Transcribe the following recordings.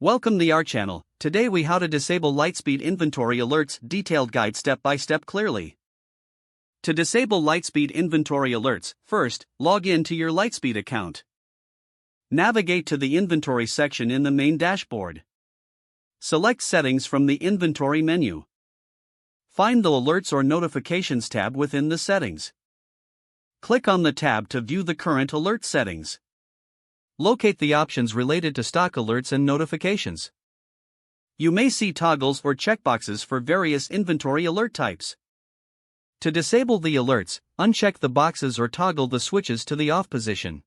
Welcome to our channel. Today we how to disable Lightspeed inventory alerts detailed guide step by step clearly. To disable Lightspeed inventory alerts, first, log in to your Lightspeed account. Navigate to the inventory section in the main dashboard. Select settings from the inventory menu. Find the alerts or notifications tab within the settings. Click on the tab to view the current alert settings. Locate the options related to stock alerts and notifications. You may see toggles or checkboxes for various inventory alert types. To disable the alerts, uncheck the boxes or toggle the switches to the off position.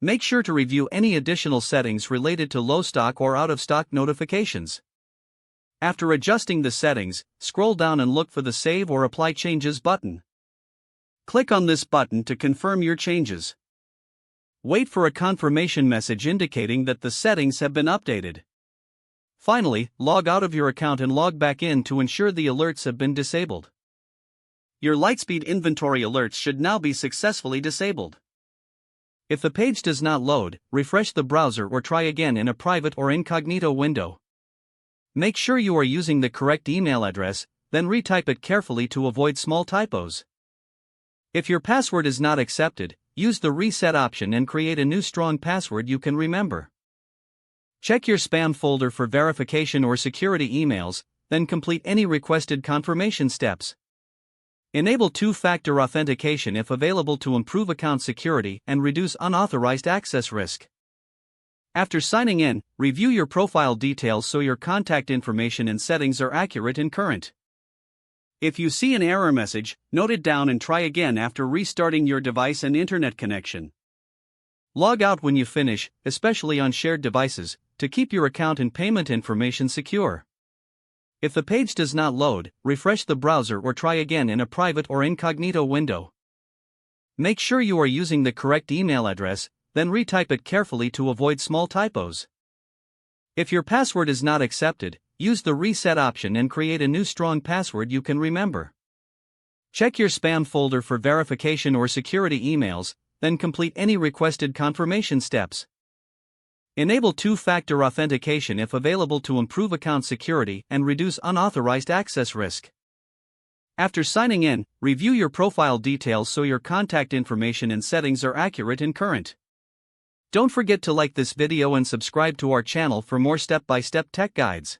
Make sure to review any additional settings related to low stock or out of stock notifications. After adjusting the settings, scroll down and look for the Save or Apply Changes button. Click on this button to confirm your changes. Wait for a confirmation message indicating that the settings have been updated. Finally, log out of your account and log back in to ensure the alerts have been disabled. Your Lightspeed inventory alerts should now be successfully disabled. If the page does not load, refresh the browser or try again in a private or incognito window. Make sure you are using the correct email address, then retype it carefully to avoid small typos. If your password is not accepted, use the reset option and create a new strong password you can remember. Check your spam folder for verification or security emails, then complete any requested confirmation steps. Enable two-factor authentication if available to improve account security and reduce unauthorized access risk. After signing in, review your profile details so your contact information and settings are accurate and current. If you see an error message, note it down and try again after restarting your device and internet connection. Log out when you finish, especially on shared devices, to keep your account and payment information secure. If the page does not load, refresh the browser or try again in a private or incognito window. Make sure you are using the correct email address, then retype it carefully to avoid small typos. If your password is not accepted, use the reset option and create a new strong password you can remember. Check your spam folder for verification or security emails, then complete any requested confirmation steps. Enable two-factor authentication if available to improve account security and reduce unauthorized access risk. After signing in, review your profile details so your contact information and settings are accurate and current. Don't forget to like this video and subscribe to our channel for more step-by-step tech guides.